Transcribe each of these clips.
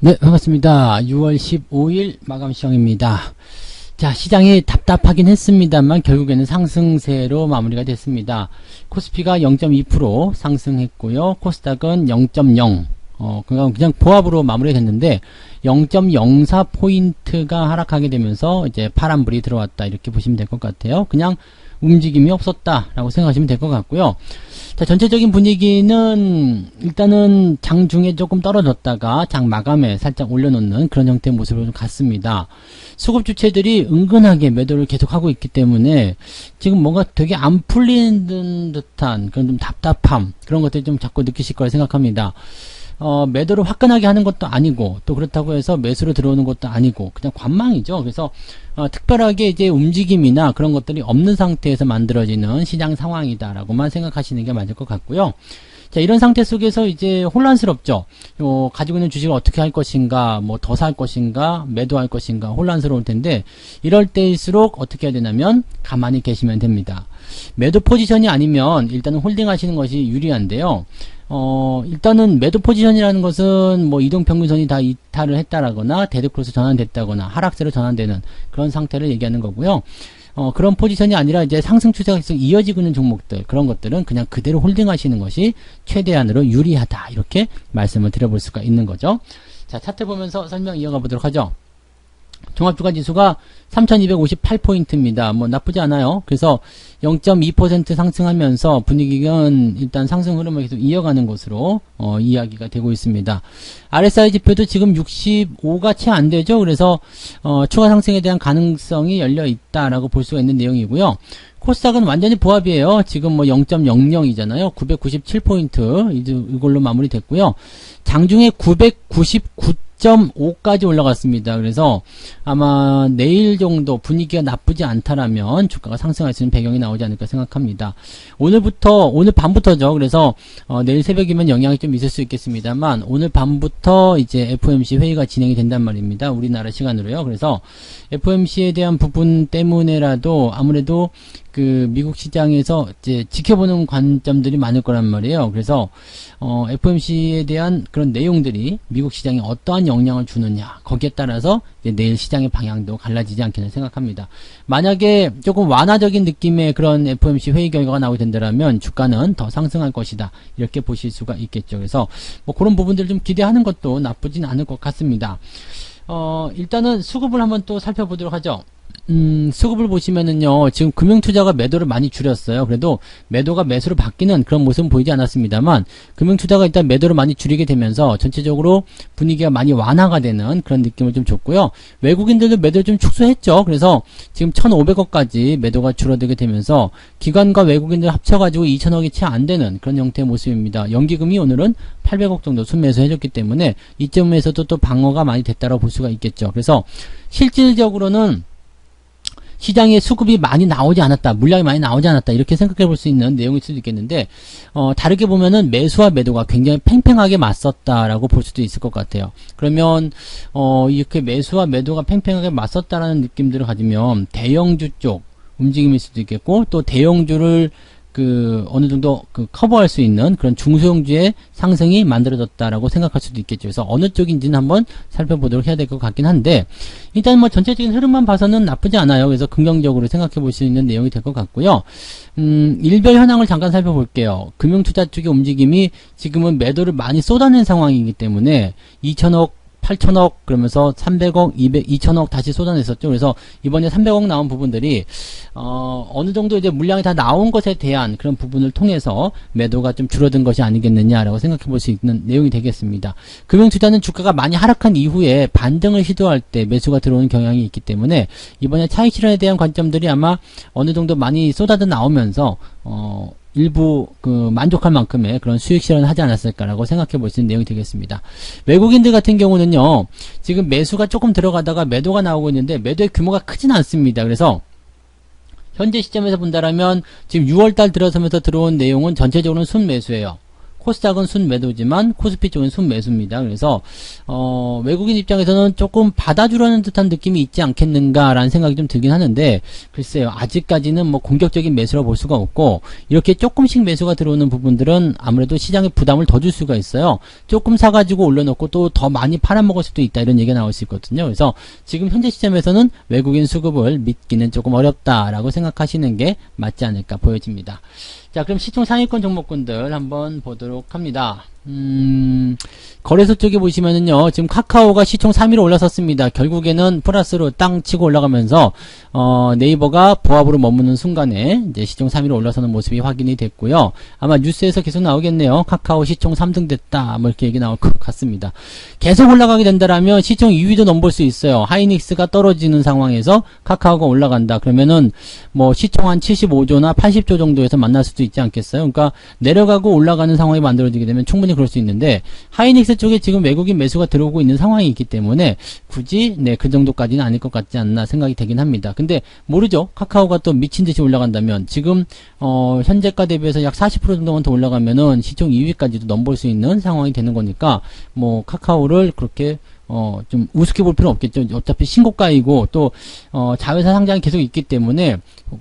네, 반갑습니다. 6월 15일 마감 시황입니다. 자, 시장이 답답하긴 했습니다만 결국에는 상승세로 마무리가 됐습니다. 코스피가 0.2% 상승했고요. 코스닥은 0.0, 그냥 보합으로 마무리됐는데 0.04포인트가 하락하게 되면서 이제 파란불이 들어왔다, 이렇게 보시면 될 것 같아요. 그냥 움직임이 없었다라고 생각하시면 될 것 같고요. 자, 전체적인 분위기는 일단은 장중에 조금 떨어졌다가 장 마감에 살짝 올려놓는 그런 형태의 모습으로 좀 갔습니다. 수급 주체들이 은근하게 매도를 계속하고 있기 때문에 지금 뭔가 되게 안 풀리는 듯한 그런 좀 답답함, 그런 것들이 좀 자꾸 느끼실 거라 생각합니다. 매도를 화끈하게 하는 것도 아니고, 또 그렇다고 해서 매수로 들어오는 것도 아니고, 그냥 관망이죠. 그래서 특별하게 이제 움직임이나 그런 것들이 없는 상태에서 만들어지는 시장 상황이다라고만 생각하시는 게 맞을 것 같고요. 자, 이런 상태 속에서 이제 혼란스럽죠. 가지고 있는 주식을 어떻게 할 것인가, 뭐 더 살 것인가, 매도할 것인가, 혼란스러울 텐데, 이럴 때일수록 어떻게 해야 되냐면 가만히 계시면 됩니다. 매도 포지션이 아니면 일단은 홀딩 하시는 것이 유리한데요. 일단은 매도 포지션이라는 것은 뭐 이동평균선이 다 이탈을 했다라거나 데드크로스 전환됐다거나 하락세로 전환되는 그런 상태를 얘기하는 거고요. 그런 포지션이 아니라 이제 상승 추세가 계속 이어지고 있는 종목들, 그런 것들은 그냥 그대로 홀딩 하시는 것이 최대한으로 유리하다, 이렇게 말씀을 드려볼 수가 있는 거죠. 자, 차트 보면서 설명 이어가 보도록 하죠. 종합주가지수가 3258포인트입니다. 뭐 나쁘지 않아요. 그래서 0.2% 상승하면서 분위기는 일단 상승 흐름을 계속 이어가는 것으로 이야기가 되고 있습니다. RSI 지표도 지금 65가 채 안 되죠. 그래서 추가 상승에 대한 가능성이 열려 있다라고 볼 수가 있는 내용이고요. 코스닥은 완전히 보합이에요. 지금 뭐 0.00이잖아요. 997포인트 이걸로 마무리됐고요. 장중에 999.5까지 올라갔습니다. 그래서 아마 내일 정도 분위기가 나쁘지 않다라면 주가가 상승할 수 있는 배경이 나오지 않을까 생각합니다. 오늘 밤부터죠. 그래서 내일 새벽이면 영향이 좀 있을 수 있겠습니다만, 오늘 밤부터 이제 FOMC 회의가 진행이 된단 말입니다. 우리나라 시간으로요. 그래서 FOMC에 대한 부분 때문에라도 아무래도 그 미국 시장에서 이제 지켜보는 관점들이 많을 거란 말이에요. 그래서 FOMC에 대한 그런 내용들이 미국 시장에 어떠한 영향을 주느냐, 거기에 따라서 이제 내일 시장의 방향도 갈라지지 않겠나 생각합니다. 만약에 조금 완화적인 느낌의 그런 FOMC 회의 결과가 나오게 된다면 주가는 더 상승할 것이다, 이렇게 보실 수가 있겠죠. 그래서 뭐 그런 부분들을 좀 기대하는 것도 나쁘진 않을 것 같습니다. 일단은 수급을 한번 또 살펴보도록 하죠. 수급을 보시면은요, 지금 금융투자가 매도를 많이 줄였어요. 그래도 매도가 매수로 바뀌는 그런 모습은 보이지 않았습니다만, 금융투자가 일단 매도를 많이 줄이게 되면서 전체적으로 분위기가 많이 완화가 되는 그런 느낌을 좀 줬고요. 외국인들도 매도를 좀 축소했죠. 그래서 지금 1,500억까지 매도가 줄어들게 되면서 기관과 외국인들 합쳐가지고 2,000억이 채 안 되는 그런 형태의 모습입니다. 연기금이 오늘은 800억 정도 순매수 해줬기 때문에 이점에서도 또 방어가 많이 됐다고 볼 수가 있겠죠. 그래서 실질적으로는 시장에 수급이 많이 나오지 않았다, 물량이 많이 나오지 않았다, 이렇게 생각해 볼 수 있는 내용일 수도 있겠는데, 다르게 보면은 매수와 매도가 굉장히 팽팽하게 맞섰다라고 볼 수도 있을 것 같아요. 그러면 이렇게 매수와 매도가 팽팽하게 맞섰다라는 느낌들을 가지면 대형주 쪽 움직임일 수도 있겠고, 또 대형주를 어느 정도 커버할 수 있는 그런 중소형주의 상승이 만들어졌다라고 생각할 수도 있겠죠. 그래서 어느 쪽인지는 한번 살펴보도록 해야 될 것 같긴 한데, 일단 뭐 전체적인 흐름만 봐서는 나쁘지 않아요. 그래서 긍정적으로 생각해 볼 수 있는 내용이 될 것 같고요. 일별 현황을 잠깐 살펴볼게요. 금융투자 쪽의 움직임이 지금은 매도를 많이 쏟아낸 상황이기 때문에 2,000억, 8,000억, 그러면서 300억, 2,000억 다시 쏟아냈었죠. 그래서 이번에 300억 나온 부분들이 어느 정도 이제 물량이 다 나온 것에 대한 그런 부분을 통해서 매도가 좀 줄어든 것이 아니겠느냐라고 생각해 볼 수 있는 내용이 되겠습니다. 금융투자는 주가가 많이 하락한 이후에 반등을 시도할 때 매수가 들어오는 경향이 있기 때문에 이번에 차익 실현에 대한 관점들이 아마 어느 정도 많이 쏟아져 나오면서 일부 만족할 만큼의 그런 수익 실현을 하지 않았을까라고 생각해 볼 수 있는 내용이 되겠습니다. 외국인들 같은 경우는요, 지금 매수가 조금 들어가다가 매도가 나오고 있는데 매도의 규모가 크진 않습니다. 그래서 현재 시점에서 본다라면 지금 6월달 들어서면서 들어온 내용은 전체적으로는 순매수예요. 코스닥은 순매도지만 코스피 쪽은 순매수입니다. 그래서 외국인 입장에서는 조금 받아주려는 듯한 느낌이 있지 않겠는가라는 생각이 좀 들긴 하는데, 글쎄요, 아직까지는 뭐 공격적인 매수라 볼 수가 없고, 이렇게 조금씩 매수가 들어오는 부분들은 아무래도 시장에 부담을 더 줄 수가 있어요. 조금 사가지고 올려놓고 또 더 많이 팔아먹을 수도 있다, 이런 얘기가 나올 수 있거든요. 그래서 지금 현재 시점에서는 외국인 수급을 믿기는 조금 어렵다라고 생각하시는 게 맞지 않을까 보여집니다. 자, 그럼 시총 상위권 종목군들 한번 보도록 합니다. 거래소 쪽에 보시면은요, 지금 카카오가 시총 3위로 올라섰습니다. 결국에는 플러스로 땅 치고 올라가면서, 네이버가 보합으로 머무는 순간에 이제 시총 3위로 올라서는 모습이 확인이 됐고요. 아마 뉴스에서 계속 나오겠네요. 카카오 시총 3등 됐다. 뭐 이렇게 얘기 나올 것 같습니다. 계속 올라가게 된다라면 시총 2위도 넘볼 수 있어요. 하이닉스가 떨어지는 상황에서 카카오가 올라간다. 그러면은 뭐 시총 한 75조나 80조 정도에서 만날 수도 있지 않겠어요? 그러니까 내려가고 올라가는 상황이 만들어지게 되면 충분히 그럴 수 있는데, 하이닉스 쪽에 지금 외국인 매수가 들어오고 있는 상황이 있기 때문에 굳이 그 정도까지는 아닐 것 같지 않나 생각이 되긴 합니다. 근데 모르죠. 카카오가 또 미친듯이 올라간다면 지금 현재가 대비해서 약 40% 정도만 더 올라가면은 시총 2위까지도 넘볼 수 있는 상황이 되는 거니까, 뭐 카카오를 그렇게 좀 우습게 볼 필요는 없겠죠. 어차피 신고가이고 또 자회사 상장이 계속 있기 때문에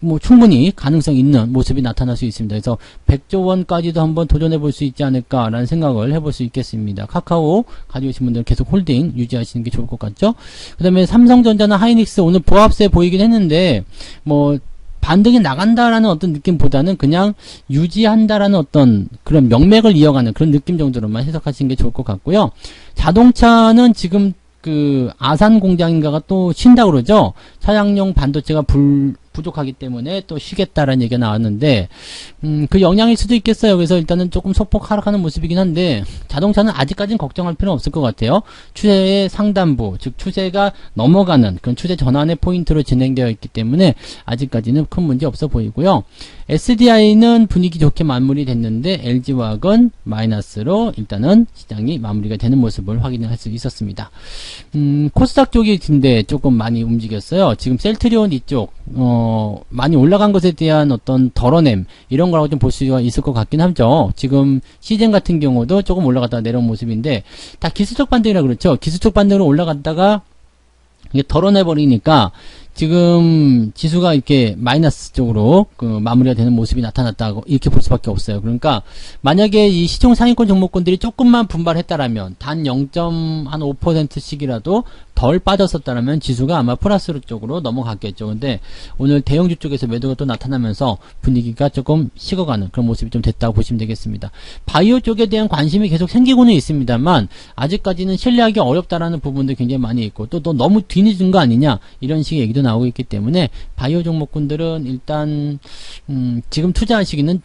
뭐 충분히 가능성 있는 모습이 나타날 수 있습니다. 그래서 100조 원까지도 한번 도전해 볼 수 있지 않을까라는 생각을 해볼 수 있겠습니다. 카카오 가지고 계신 분들은 계속 홀딩 유지하시는 게 좋을 것 같죠. 그 다음에 삼성전자나 하이닉스 오늘 보합세 보이긴 했는데, 뭐 반등이 나간다라는 어떤 느낌보다는 그냥 유지한다라는 어떤 그런 명맥을 이어가는 그런 느낌 정도로만 해석하시는 게 좋을 것 같고요. 자동차는 지금 그 아산 공장인가가 또 쉰다고 그러죠. 차량용 반도체가 부족하기 때문에 또 쉬겠다라는 얘기가 나왔는데, 그 영향일 수도 있겠어요. 그래서 일단은 조금 소폭 하락하는 모습이긴 한데, 자동차는 아직까지는 걱정할 필요는 없을 것 같아요. 추세의 상단부, 즉 추세가 넘어가는 그런 추세 전환의 포인트로 진행되어 있기 때문에 아직까지는 큰 문제 없어 보이고요. SDI는 분위기 좋게 마무리 됐는데 LG화학은 마이너스로 일단은 시장이 마무리가 되는 모습을 확인할 수 있었습니다. 코스닥 쪽이 근데 조금 많이 움직였어요. 지금 셀트리온 이쪽 많이 올라간 것에 대한 어떤 덜어냄 이런 거라고 좀 볼 수가 있을 것 같긴 하죠. 지금 시젠 같은 경우도 조금 올라갔다가 내려온 모습인데, 다 기술적 반등이라 그렇죠. 기술적 반등으로 올라갔다가 이게 덜어내버리니까 지금 지수가 이렇게 마이너스 쪽으로 마무리가 되는 모습이 나타났다고 이렇게 볼 수밖에 없어요. 그러니까 만약에 이 시총 상위권 종목군들이 조금만 분발했다라면 단 0.5%씩이라도 덜 빠졌었다라면 지수가 아마 플러스 쪽으로 넘어갔겠죠. 근데 오늘 대형주 쪽에서 매도가 또 나타나면서 분위기가 조금 식어가는 그런 모습이 좀 됐다고 보시면 되겠습니다. 바이오 쪽에 대한 관심이 계속 생기고는 있습니다만 아직까지는 신뢰하기 어렵다라는 부분도 굉장히 많이 있고, 또 너무 뒤늦은 거 아니냐 이런 식의 얘기도 나오고 있기 때문에 바이오 종목군들은 일단 지금 투자하시기는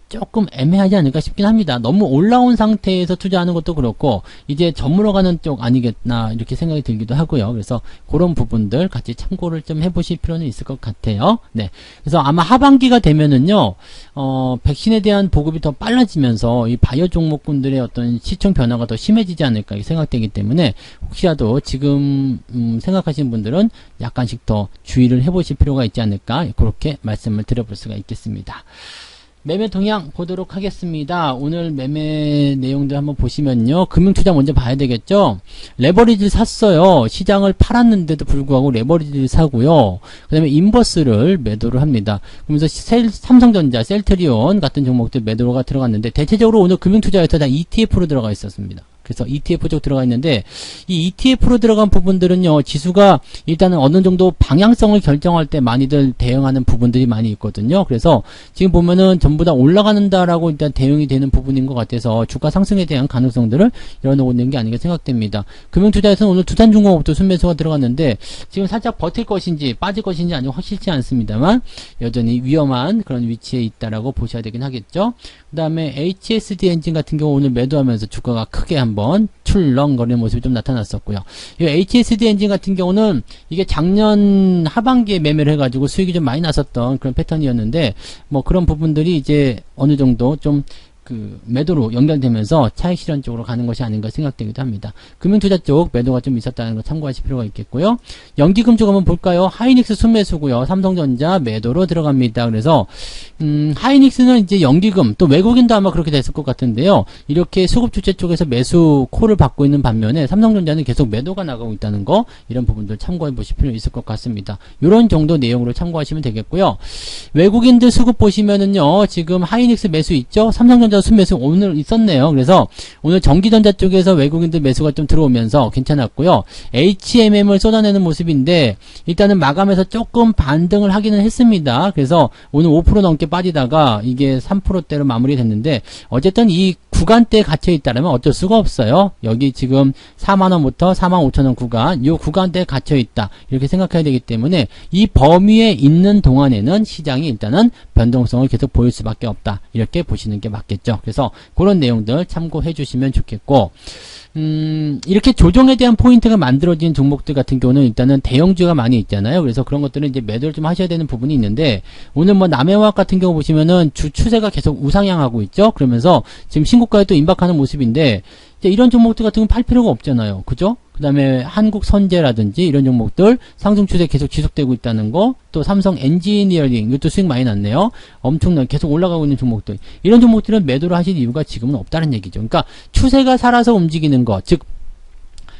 조금 애매하지 않을까 싶긴 합니다. 너무 올라온 상태에서 투자하는 것도 그렇고 이제 저물어 가는 쪽 아니겠나 이렇게 생각이 들기도 하고요. 그래서 그런 부분들 같이 참고를 좀 해보실 필요는 있을 것 같아요. 네, 그래서 아마 하반기가 되면은요 백신에 대한 보급이 더 빨라지면서 이 바이오 종목군들의 어떤 시총 변화가 더 심해지지 않을까 생각되기 때문에 혹시라도 지금 생각하시는 분들은 약간씩 더 주의를 해보실 필요가 있지 않을까, 그렇게 말씀을 드려볼 수가 있겠습니다. 매매 동향 보도록 하겠습니다. 오늘 매매 내용들 한번 보시면요. 금융투자 먼저 봐야 되겠죠. 레버리지를 샀어요. 시장을 팔았는데도 불구하고 레버리지를 사고요. 그 다음에 인버스를 매도를 합니다. 그러면서 삼성전자, 셀트리온 같은 종목들 매도가 들어갔는데, 대체적으로 오늘 금융투자에서 다 ETF로 들어가 있었습니다. 그래서 ETF 쪽 들어가 있는데, 이 ETF로 들어간 부분들은요, 지수가 일단은 어느 정도 방향성을 결정할 때 많이들 대응하는 부분들이 많이 있거든요. 그래서 지금 보면은 전부 다 올라가는다라고 일단 대응이 되는 부분인 것 같아서 주가 상승에 대한 가능성들을 열어놓고 있는 게 아닌가 생각됩니다. 금융투자에서는 오늘 두산중공업도 순매수가 들어갔는데, 지금 살짝 버틸 것인지 빠질 것인지 아니면 확실치 않습니다만 여전히 위험한 그런 위치에 있다라고 보셔야 되긴 하겠죠. 그 다음에 HSD 엔진 같은 경우 오늘 매도하면서 주가가 크게 한번 출렁거리는 모습이 좀 나타났었고요. 이 HSD 엔진 같은 경우는 이게 작년 하반기에 매매를 해가지고 수익이 좀 많이 났었던 그런 패턴이었는데, 뭐 그런 부분들이 이제 어느 정도 좀 매도로 연결되면서 차익 실현 쪽으로 가는 것이 아닌가 생각되기도 합니다. 금융투자 쪽 매도가 좀 있었다는 거 참고하실 필요가 있겠고요. 연기금 쪽 한번 볼까요? 하이닉스 순매수고요. 삼성전자 매도로 들어갑니다. 그래서 하이닉스는 이제 연기금, 또 외국인도 아마 그렇게 됐을 것 같은데요. 이렇게 수급주체 쪽에서 매수 콜을 받고 있는 반면에 삼성전자는 계속 매도가 나가고 있다는 거, 이런 부분들 참고해 보실 필요 있을 것 같습니다. 이런 정도 내용으로 참고하시면 되겠고요. 외국인들 수급 보시면은요, 지금 하이닉스 매수 있죠? 삼성전자 순매수 오늘 있었네요. 그래서 오늘 전기전자 쪽에서 외국인들 매수가 좀 들어오면서 괜찮았고요. HMM을 쏟아내는 모습인데 일단은 마감에서 조금 반등을 하기는 했습니다. 그래서 오늘 5% 넘게 빠지다가 이게 3%대로 마무리됐는데 어쨌든 이 구간대에 갇혀 있다면 어쩔 수가 없어요. 여기 지금 4만원부터 45,000원 구간, 이 구간대에 갇혀 있다, 이렇게 생각해야 되기 때문에 이 범위에 있는 동안에는 시장이 일단은 변동성을 계속 보일 수밖에 없다, 이렇게 보시는 게 맞겠죠. 그래서 그런 내용들 참고해 주시면 좋겠고, 이렇게 조정에 대한 포인트가 만들어진 종목들 같은 경우는 일단은 대형주가 많이 있잖아요. 그래서 그런 것들은 이제 매도를 좀 하셔야 되는 부분이 있는데, 오늘 뭐 남해화학 같은 경우 보시면은 주 추세가 계속 우상향하고 있죠. 그러면서 지금 신고가에 또 임박하는 모습인데, 이제 이런 종목들 같은 건 팔 필요가 없잖아요. 그죠? 그 다음에 한국선제라든지 이런 종목들 상승 추세 계속 지속되고 있다는 거, 또 삼성 엔지니어링, 이것도 수익 많이 났네요. 엄청나게 계속 올라가고 있는 종목들, 이런 종목들은 매도를 하실 이유가 지금은 없다는 얘기죠. 그러니까 추세가 살아서 움직이는 거, 즉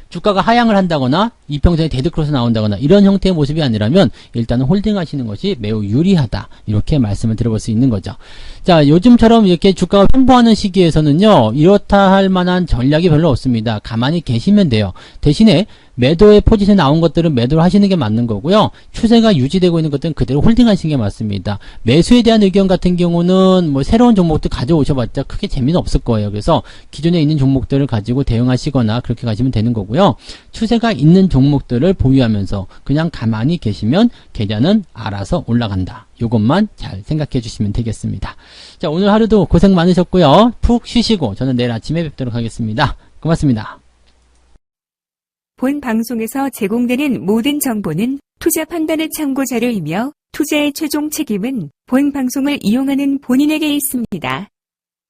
주가가 하향을 한다거나 이평선에 데드크로스 나온다거나 이런 형태의 모습이 아니라면 일단은 홀딩하시는 것이 매우 유리하다, 이렇게 말씀을 드려볼 수 있는 거죠. 자, 요즘처럼 이렇게 주가가 횡보하는 시기에서는요, 이렇다 할 만한 전략이 별로 없습니다. 가만히 계시면 돼요. 대신에 매도의 포지션에 나온 것들은 매도를 하시는 게 맞는 거고요. 추세가 유지되고 있는 것들은 그대로 홀딩하시는 게 맞습니다. 매수에 대한 의견 같은 경우는 뭐 새로운 종목들 가져오셔봤자 크게 재미는 없을 거예요. 그래서 기존에 있는 종목들을 가지고 대응하시거나 그렇게 가시면 되는 거고요. 추세가 있는 종목들을 보유하면서 그냥 가만히 계시면 계좌는 알아서 올라간다. 요것만 잘 생각해 주시면 되겠습니다. 자, 오늘 하루도 고생 많으셨고요. 푹 쉬시고 저는 내일 아침에 뵙도록 하겠습니다. 고맙습니다. 본 방송에서 제공되는 모든 정보는 투자 판단의 참고 자료이며 투자의 최종 책임은 본 방송을 이용하는 본인에게 있습니다.